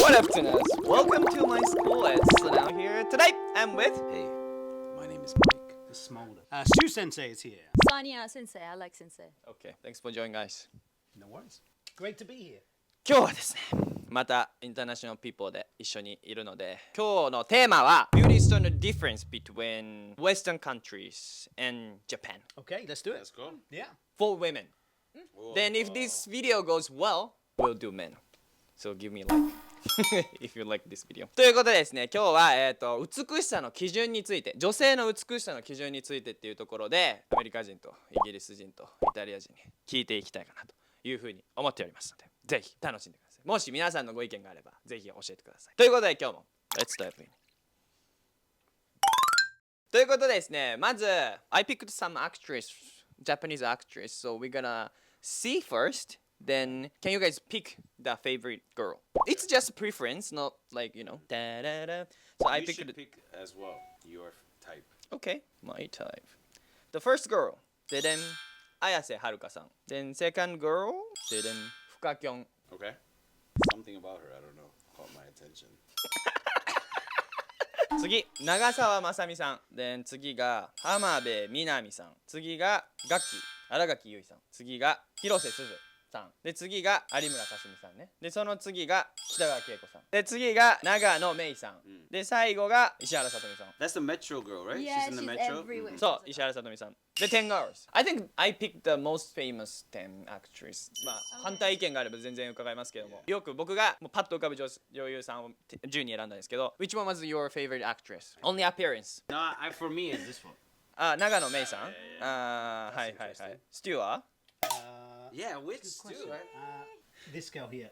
What up, Tunas? Welcome to my school. It's Sonia here. Today, I'm with... Hey, my name is Mike. The Smolder. Stu Sensei is here. Sonia sensei, I like sensei. Okay, thanks for joining, guys. No worries. Great to be here. 今日はですね、またインターナショナルピーポーで一緒にいるので、今日のテーマは Beauty standard difference between Western countries and Japan Okay, let's do it. Let's go. Yeah. for women. Then if this video goes well, we'll do men. So give me a like if you like this video. ということでですね、今日は、美しさの基準について、女性の美しさの基準についてっていうところで、アメリカ人とイギリス人とイタリア人に聞いていきたいかなというふうに思っておりますので、ぜひ楽しんでください。もし皆さんのご意見があれば、ぜひ教えてください。ということで今日も Let's dive in. ということでですね、まず I picked some Japanese actress, so we're gonna see first. Then can you guys pick the favorite girl? It's just preference, not like, you know. Da-da-da. So I You picked should pick as well your type. Okay, my type. The first girl, then Ayase Haruka san. Then second girl, then Fuka Kyung. Okay? Something about her, I don't know, caught my attention. 次、長澤まさみさん。then 次が浜辺美波さん。次が新垣結衣さん。次が広瀬すずさん。で、次が有村架純さんね。で、その次が北川景子さん。で、次が長野芽郁さん。で、最後が石原さとみさん。 That's the Metro girl, right? Yeah, she's in the she's Metro. everywhere. そう、石原さとみさん。で、10 girls. I think I picked the most famous 10 actress. まあ、反対意見があれば全然伺いますけども。よく僕がもうパッと浮かぶ女優さんを10に選んだんですけど、Which one was your favorite actress? Only appearance. No, for me, it's this one. あ、長野芽郁さんはいはいはい。ステュワ Yeah, which Question. dude? This girl here.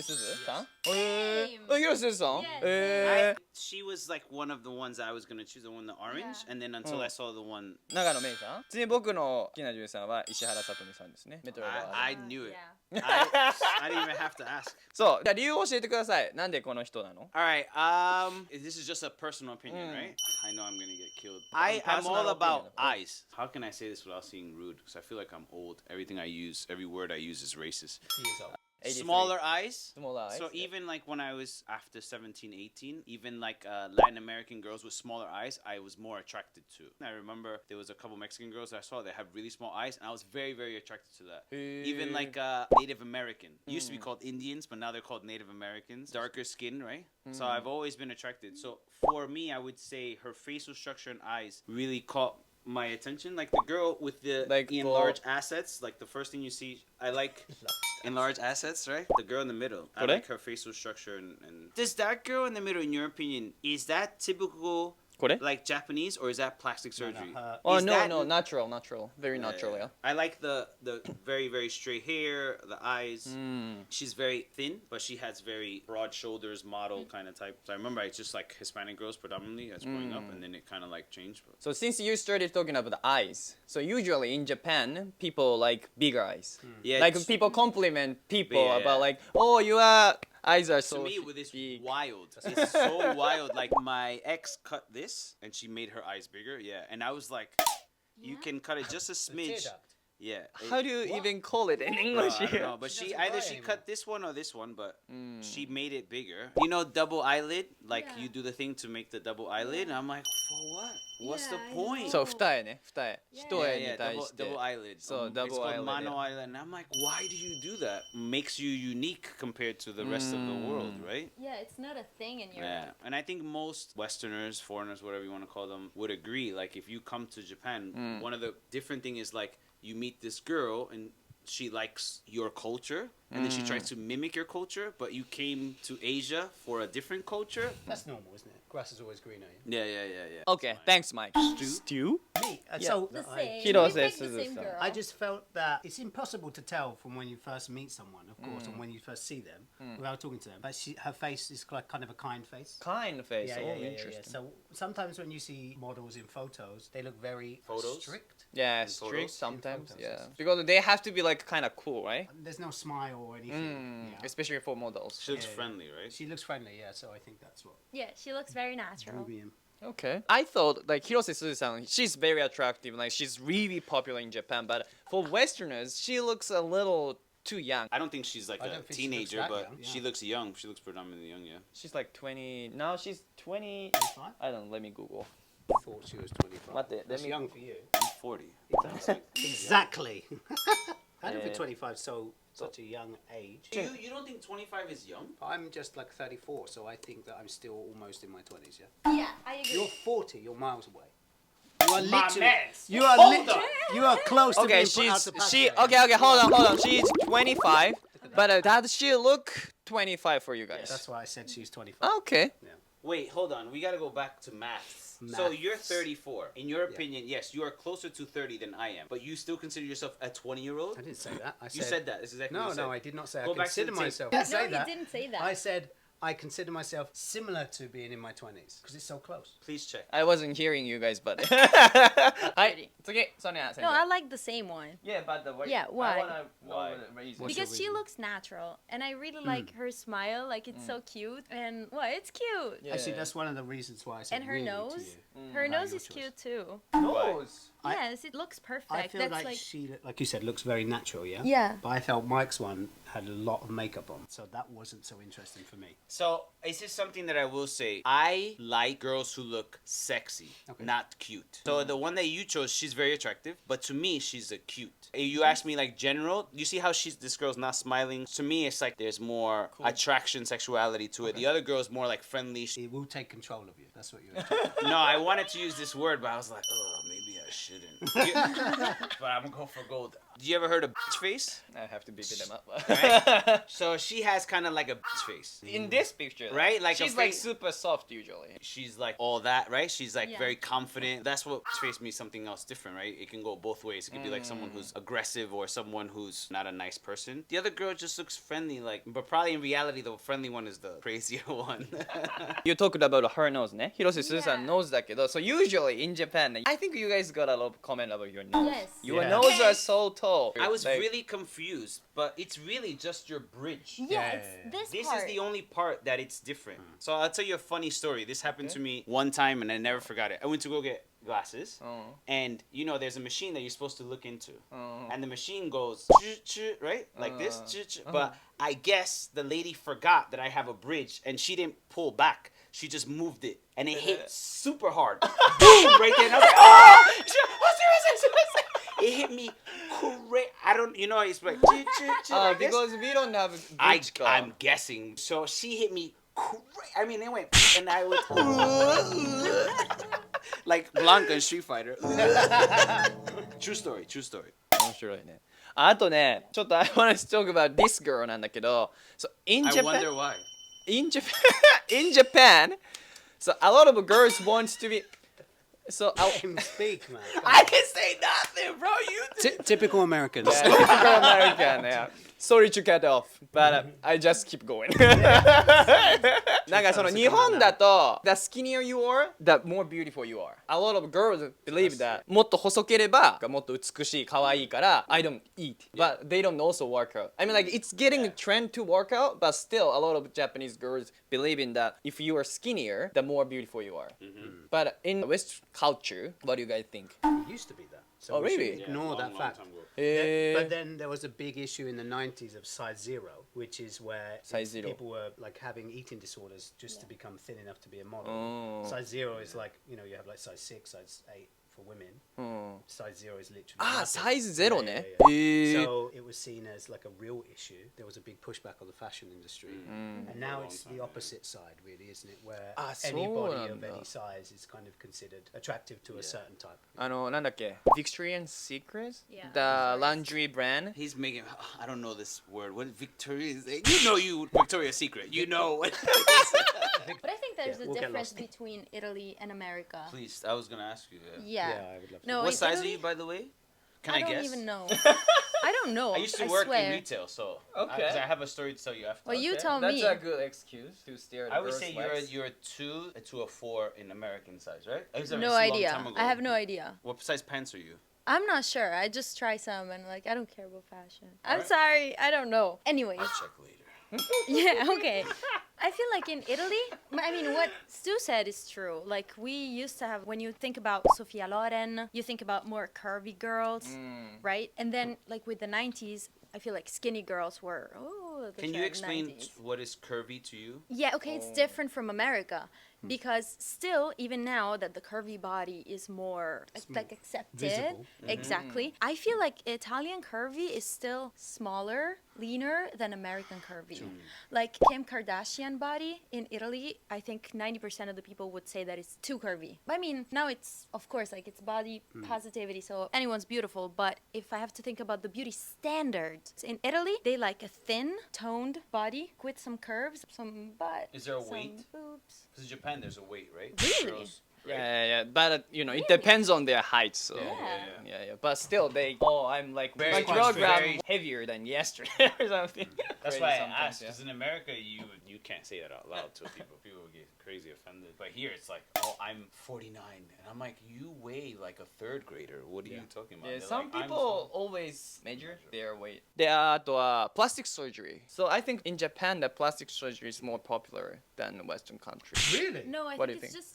すずさんSame. 広瀬すずさん Yes. She was like one of the ones I was gonna choose, the one, the orange, Yeah. and then until I saw the one, 長野芽郁さん次僕の好きな女優さんは石原さとみさんですね。メトロガール I knew it. Yeah. I didn't even have to ask. そう、じゃあ理由を教えてください。なんでこの人なの All right, this is just a personal opinion, right? I know I'm gonna get killed. I'm Personal all about opinion. eyes. How can I say this without seeming rude? Because I feel like I'm old. Everything I use, every word I use is racist. She is old. 83. Smaller eyes. Smaller eyes, So yeah. even like when I was after 17, 18, even like Latin American girls with smaller eyes, I was more attracted to. I remember there was a couple Mexican girls I saw that had really small eyes, and I was very, very attracted to that. Even like Native American. Used to be called Indians, but now they're called Native Americans. Darker skin, right? So I've always been attracted. So for me, I would say her facial structure and eyes really caught my attention. Like the girl with the Like enlarged assets, like the first thing you see, I like enlarged assets, right? The girl in the middle, I Correct. like her facial structure and does that girl in the middle, in your opinion, is that typical これ like Japanese or is that plastic surgery? Oh Is no that- no natural very natural yeah. I like the very, very straight hair, the eyes. She's very thin, but she has very broad shoulders, model kind of type. So I remember it's just like Hispanic girls predominantly as growing up, and then it kind of like changed. But So since you started talking about the eyes, so usually in Japan people like bigger eyes. yeah, Like it's- people compliment people Yeah. about like, oh, your eyes are so to me, with this big. wild, it's so wild. Like my ex cut this, and she made her eyes bigger. Yeah, and I was like, you can cut it just a smidge. Tear duct. Yeah. How do you even call it in Bro, English I don't here? know, but She she doesn't either cry she anymore. cut this one or this one, but she made it bigger. You know, double eyelid, like Yeah. you do the thing to make the double eyelid, and I'm like, for what? What's Yeah, the I point? know. そう、二重ね、二重。一 yeah, 重に yeah, 対 double, して。 double eyelid. So, It's double called eyelid, mono yeah. eyelid, and I'm like, why do you do that? Makes you unique compared to the rest of the world, right? Yeah, it's not a thing in Europe. Yeah, and I think most Westerners, foreigners, whatever you want to call them, would agree. Like, if you come to Japan, one of the different thing is like you meet this girl and she likes your culture, and then she tries to mimic your culture, but you came to Asia for a different culture. That's normal, isn't it? Grass is always greener. Yeah, yeah, yeah, yeah. Okay, thanks, Mike. Stew? Me? Yeah. So The I, same. Hirose We picked the Suzu-san. same girl. I just felt that it's impossible to tell from when you first meet someone, of course, and when you first see them without talking to them. But her face is like kind of a kind face. Kind face. Yeah, oh, yeah, yeah, yeah, yeah. interesting. So sometimes when you see models in photos, they look very Photos? strict. Yeah, In strict photos? sometimes. In Yeah, photos. because they have to be like kind of cool, right? There's no smile or anything. Yeah. Especially for models. She looks Yeah. friendly, right? She looks friendly, yeah. So I think that's what Yeah, she looks very natural. drew me in. Okay. I thought like Hirose Suzu-san, she's very attractive. Like she's really popular in Japan, but for Westerners, she looks a little too young. I don't think she's like I a don't think she looks teenager, that but young, yeah. she looks young. She looks predominantly young, yeah. She's like 20. Now she's 20. 25? I don't know. Let me Google. Thought she was 25. Mate, let That's me- young for you. I'm 40. Exactly. I don't think Yeah. 25 is such a young age. You don't think 25 is young? I'm just like 34, so I think that I'm still almost in my 20s, yeah? Yeah, I agree. You're 40, you're miles away. You are My literally, man. you are Hold literally, on. you are close to Okay, being put out she's to pasture. she. yeah? Okay, hold on. She's 25. But does she look 25 for you guys? That's why I said she's 25. Okay. Wait, hold on. We gotta go back to maths. So you're 34. In your opinion, yes, you are closer to 30 than I am. But you still consider yourself a 20-year-old? I didn't say that. I You said that. This is exactly No, what you said. no, I did not say Go I back to the consider tape. myself. No, I didn't say you that. didn't say that. I said I consider myself similar to being in my 20s because it's so close. Please check. I wasn't hearing you guys, but. はい、次、ソニア先生。 No, I like the same one. Yeah, but the Yeah, why? I wanna know the reason. What's your Because she reason? looks natural, and I really like her smile. Like it's so cute, and what? It's cute. Yeah. Actually, that's one of the reasons why I said And her really nose, to you. her About nose your is choice. cute too. Nose. Yes, it looks perfect. I feel That's like she, like you said, looks very natural, yeah? Yeah. But I felt Mike's one had a lot of makeup on, so that wasn't so interesting for me. So, this is something that I will say. I like girls who look sexy, Okay. not cute. So, the one that you chose, she's very attractive, but to me, she's a cute. If you ask me, like, general, you see how this girl's not smiling? To me, it's like there's more attraction, sexuality to it. The other girl's more, like, friendly. It will take control of you. That's what you're No, I wanted to use this word, but I was like, oh, maybe I shouldn't. But I'm gonna go for gold. Did you ever heard of bitch face? I have to beep them up. Right? So she has kind of like a bitch face. In this picture, Right? Like a she's like face- super soft usually. She's like all that, right? She's like Yeah. very confident. That's what bitch face means, something else different, right? It can go both ways. It could be like someone who's aggressive or someone who's not a nice person. The other girl just looks friendly, like, but probably in reality, the friendly one is the crazier one. You talked about her nose ね。広瀬すずさん Yeah. nose だけど、so usually in Japan, I think you guys got a lot of comment about your nose. Yes. Your Yeah. nose are so tall. I was Like, really confused, but it's really just your bridge. Yeah, it's this This part. is the only part that it's different. So I'll tell you a funny story. This happened to me one time and I never forgot it. I went to go get glasses and you know there's a machine that you're supposed to look into. And the machine goes right? Like this. But I guess the lady forgot that I have a bridge and she didn't pull back. She just moved it and it hit super hard. Boom! Right there. And I was like, oh! It hit me correct. I don't, you know, it's like, like this. because we don't have bridge car. I'm guessing. So she hit me correct. I mean, it went, and I was like Blanca in Street Fighter. True story. True story. 面白いね。あとね、ちょっと I want to talk about this girl なんだけど、so in I Japan, wonder why. in Japan, in Japan, so a lot of girls wants to be, so Let him speak, man. I can say nothing, bro. You. Typical Americans. typical American, yeah. Sorry to cut off, but I just keep going. なんかその日本だと the skinnier you are, the more beautiful you are. A lot of girls believe that もっと細ければもっと美しい可愛いから I don't eat, but they don't also work out. I mean like it's getting a trend to work out, but still a lot of Japanese girls believe in that if you are skinnier, the more beautiful you are. But in West culture, what do you guys think? It used to be that. So Oh, we should really? ignore that fact. Time ago. But then there was a big issue in the 90s of size zero, which is where Size zero. people were like having eating disorders just to become thin enough to be a model. Oh. Size zero is like, you know, you have like size 6, size 8 for women. Size 0 is literally. あ、 nothing. サイズゼロね。 Yeah, yeah, へ yeah. ー So it was seen as like a real issue. There was a big pushback on the fashion industry. And now it's the opposite side, really, isn't it? Where Ah, anybody of そうなんだ。 any size is kind of considered attractive to a certain type. なんだっけ Victorian Secrets? Yeah. The laundry brand? He's making. I don't know this word. What Victoria is? You know you Victoria's Secret. You know what? But I think there's Yeah, a we'll get difference lost. between Italy and America. Please, I was gonna ask you that. Yeah. Yeah, I would love to. No, What in size Italy, are you, by the way? Can I, I don't guess? even know. I don't know. I used to work swear. in retail, so Okay. 'cause I have a story to tell you after. Well, you tell That's me. a good excuse to stare at I would girls' say legs. you're a 2 to a 4 in American size, right? It's a No long idea. time ago. I have no idea. What size pants are you? I'm not sure. I just try some and like I don't care about fashion. I'm Alright. sorry. I don't know. Anyways. I'll check later. Yeah, okay. I feel like in Italy, I mean, what Stu said is true. Like, we used to have, when you think about Sofia Loren, you think about more curvy girls, right? And then, like, with the 90s, I feel like skinny girls were, the Can you explain 90s. what is curvy to you? Yeah, okay, it's different from America. Because still, even now that the curvy body is more like accepted, Visible. exactly. I feel like Italian curvy is still smaller, leaner than American curvy. Like Kim Kardashian body in Italy, I think 90% of the people would say that it's too curvy. I mean, now it's, of course, like it's body positivity, so anyone's beautiful. But if I have to think about the beauty standards in Italy, they like a thin, toned body with some curves, some butt. Is there a some weight? boobs. Because in Japan, there's a weight, right? Really? Girls, Yeah, right? yeah, yeah. But it depends on their height. So Yeah. yeah. But still, I'm like Very my close, kilogram very- heavier than yesterday or something. That's Crazy why I sometimes, asked. yeah. Because in America, you can't say that out loud to people. People would get crazy offended. But here, it's like, oh, I'm 49, and I'm like, you weigh like a third grader. What are you talking about? Yeah, They're some like, I'm people always measure their weight. で、あとは plastic surgery. So I think in Japan, the plastic surgery is more popular than Western countries. Really? No, I What do think you it's think? just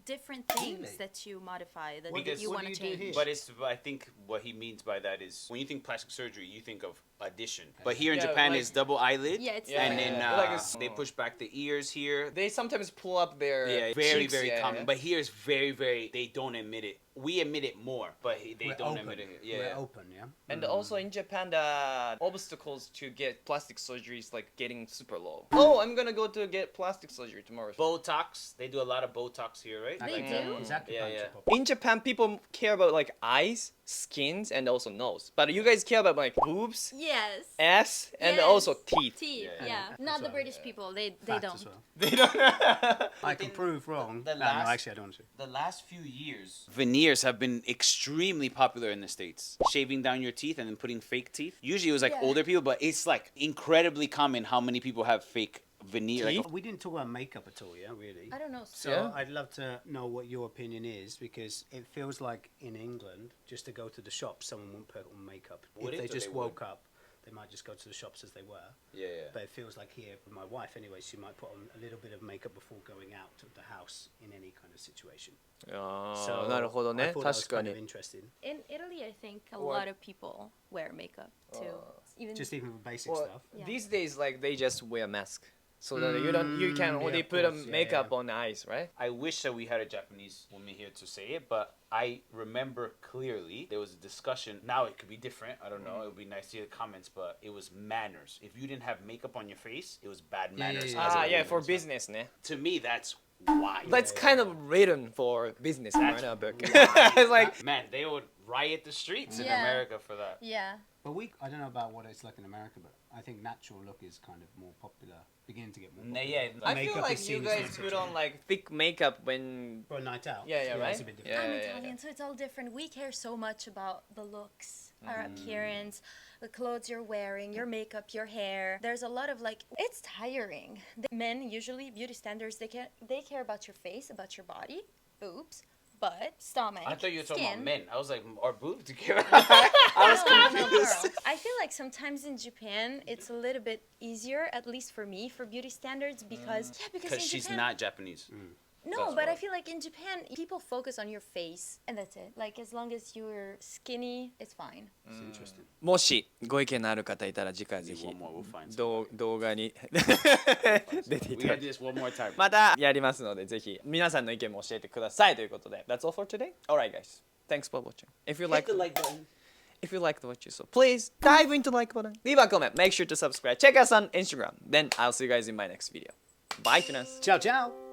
different things Really? that you modify that Because you what want do to you do change. here? But I think what he means by that is when you think plastic surgery, you think of addition. But here in Yeah, Japan, like- it's double eyelid. Yeah, it's and like- then Like it's- they push back the ears here. They sometimes pull up their Very, cheeks, very yeah, common. yeah. But here it's very, very. They don't admit it. We admit it more, but they We're don't open. admit it. We're Yeah. open, yeah? And also in Japan, the obstacles to get plastic surgery is like getting super low. Oh, I'm gonna go to get plastic surgery tomorrow. Botox. They do a lot of Botox here, right? They Like, do? Exactly. Yeah, yeah. In Japan, people care about like eyes, skins, and also nose. But you guys care about like boobs, Yes. ass, and Yes. also teeth. Teeth, Yeah. yeah. Not the well, British people. They Fat don't. as well. They don't. I can prove wrong. the No, last- actually, I don't want to. The last few years, veneers have been extremely popular in the States. Shaving down your teeth and then putting fake teeth. Usually it was like Yeah. older people, but it's like incredibly common how many people have fake veneer. Like, Teeth? We didn't talk about makeup at all, yeah, really. I don't know. So Yeah. I'd love to know what your opinion is because it feels like in England, just to go to the shops, someone wouldn't put on makeup. Would if it they or just they woke would? up, they might just go to the shops as they were. yeah, yeah. But it feels like here, with my wife anyway, she might put on a little bit of makeup before going out of the house in any kind of situation. あー、なるほど I ね。 thought that was 確か kind of に。 interesting. In Italy, I think a Or- lot of people wear makeup too. Even Just even with basic Well, stuff. Yeah. these days, like they just wear mask, so that you can yeah, only of put a course, yeah, makeup yeah. on the eyes, right? I wish that we had a Japanese woman here to say it, but I remember clearly there was a discussion. Now it could be different. I don't know. It would be nice to hear the comments, but it was manners. If you didn't have makeup on your face, it was bad Yeah, yeah, manners. yeah. as a Ah, yeah, woman. for business, ne. To me, that's wild. That's kind of written for business, That's right? Book. wild. It's like Man, they would riot the streets in Yeah. America for that. yeah. But I don't know about what it's like in America, but I think natural look is kind of more popular, beginning to get more popular. Yeah, I feel Makeup like is you seen as guys natural. put on like thick makeup when. For a night out. Yeah, yeah, right? It's a bit different. Yeah, I'm yeah, Italian, yeah. so it's all different. We care so much about the looks, our appearance, the clothes you're wearing, your makeup, your hair. There's a lot of like, it's tiring. The men usually, beauty standards, they care about your face, about your body, boobs, butt, stomach, I thought you were talking about skin. men. I was like, are boobs together? I was confused. I feel like sometimes in Japan it's a little bit easier, at least for me, for beauty standards because because Because in she's Japan, not Japanese. no, That's but I why. feel like in Japan people focus on your face and that's it. Like as long as you're skinny, it's fine. It's interesting. もしご意見のある方いたら次回ぜひ One more, we'll find 動画に出てい We ただ gotta い do て this one more time. またやりますのでぜひ皆さんの意見も教えてくださいということで That's all for today. Alright guys, thanks for watching. If you like Hit the like button. If you liked what you saw, please dive into the like button, leave a comment, make sure to subscribe, check us on Instagram. Then I'll see you guys in my next video. Bye, Tunas. Ciao, ciao.